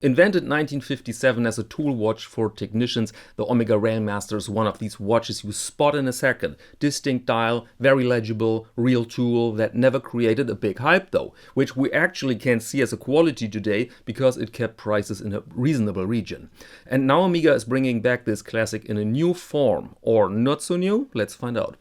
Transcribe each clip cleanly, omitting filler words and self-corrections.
Invented 1957 as a tool watch for technicians, the Omega Railmaster is one of these watches you spot in a second. Distinct dial, very legible, real tool that never created a big hype though, which we actually can see as a quality today because it kept prices in a reasonable region. And now Omega is bringing back this classic in a new form, or not so new? Let's find out.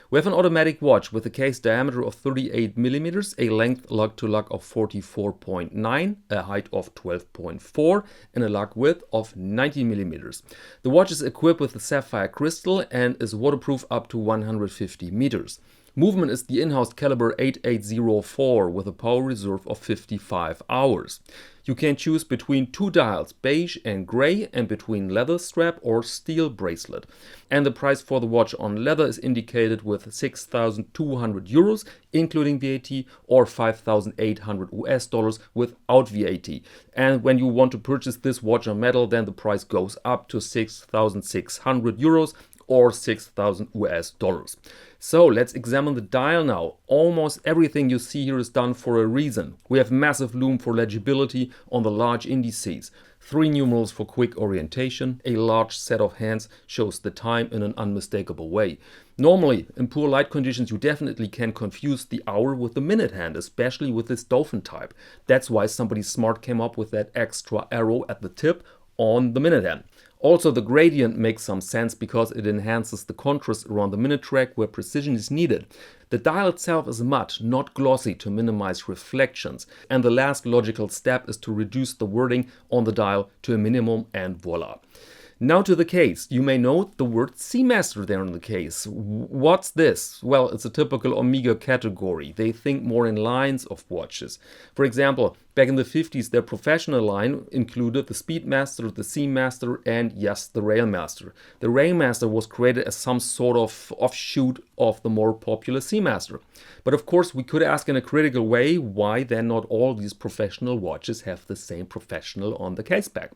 We have an automatic watch with a case diameter of 38mm, a length lug-to-lug of 44.9, a height of 12.4 and a lug width of 90mm. The watch is equipped with a sapphire crystal and is waterproof up to 150 meters. Movement is the in-house caliber 8804 with a power reserve of 55 hours. You can choose between two dials, beige and gray, and between leather strap or steel bracelet. And the price for the watch on leather is indicated with 6,200 euros, including VAT, or 5,800 US dollars without VAT. And when you want to purchase this watch on metal, then the price goes up to 6,600 euros or 6,000 US dollars. So let's examine the dial now. Almost everything you see here is done for a reason. We have massive lume for legibility on the large indices. 3 numerals for quick orientation. A large set of hands shows the time in an unmistakable way. Normally, in poor light conditions, you definitely can confuse the hour with the minute hand, especially with this dolphin type. That's why somebody smart came up with that extra arrow at the tip on the minute hand. Also, the gradient makes some sense because it enhances the contrast around the minute track where precision is needed. The dial itself is matte, not glossy, to minimize reflections. And the last logical step is to reduce the wording on the dial to a minimum, and voila. Now to the case. You may note the word Seamaster there in the case. What's this? Well, it's a typical Omega category. They think more in lines of watches. For example, back in the 50s, their professional line included the Speedmaster, the Seamaster, and yes, the Railmaster. The Railmaster was created as some sort of offshoot of the more popular Seamaster. But of course, we could ask in a critical way why then not all these professional watches have the same professional on the caseback.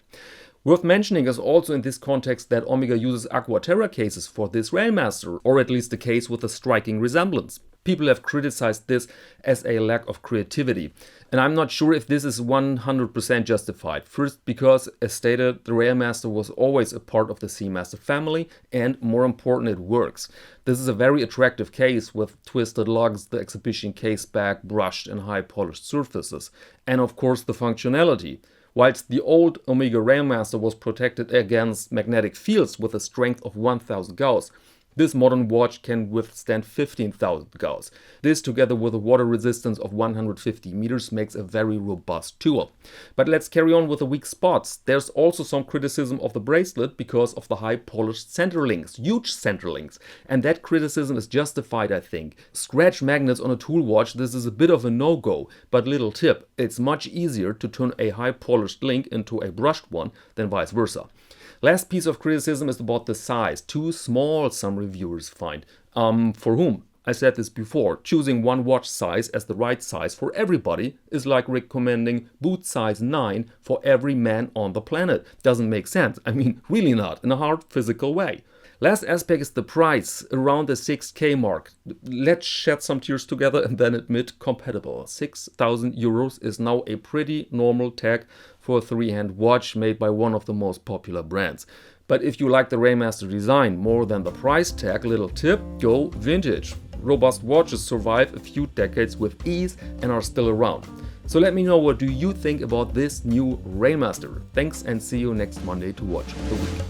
Worth mentioning is also in this context that Omega uses Aquaterra cases for this Railmaster, or at least a case with a striking resemblance. People have criticized this as a lack of creativity, and I'm not sure if this is 100% justified. First, because, as stated, the Railmaster was always a part of the Seamaster family, and more important, it works. This is a very attractive case with twisted lugs, the exhibition case back, brushed and high polished surfaces, and of course the functionality. Whilst the old Omega Railmaster was protected against magnetic fields with a strength of 1000 Gauss, this modern watch can withstand 15,000 Gauss. This, together with a water resistance of 150 meters, makes a very robust tool. But let's carry on with the weak spots. There's also some criticism of the bracelet because of the high polished center links, huge center links. And that criticism is justified, I think. Scratch magnets on a tool watch, this is a bit of a no-go. But little tip, it's much easier to turn a high polished link into a brushed one than vice versa. Last piece of criticism is about the size. Too small, some reviewers find. For whom? I said this before. Choosing one watch size as the right size for everybody is like recommending boot size 9 for every man on the planet. Doesn't make sense. I mean, really not, in a hard physical way. Last aspect is the price, around the 6K mark. Let's shed some tears together and then admit compatible. 6,000 euros is now a pretty normal tag for a 3-hand watch made by one of the most popular brands. But if you like the Railmaster design more than the price tag, little tip, go vintage. Robust watches survive a few decades with ease and are still around. So let me know, what do you think about this new Railmaster? Thanks, and see you next Monday to watch the week.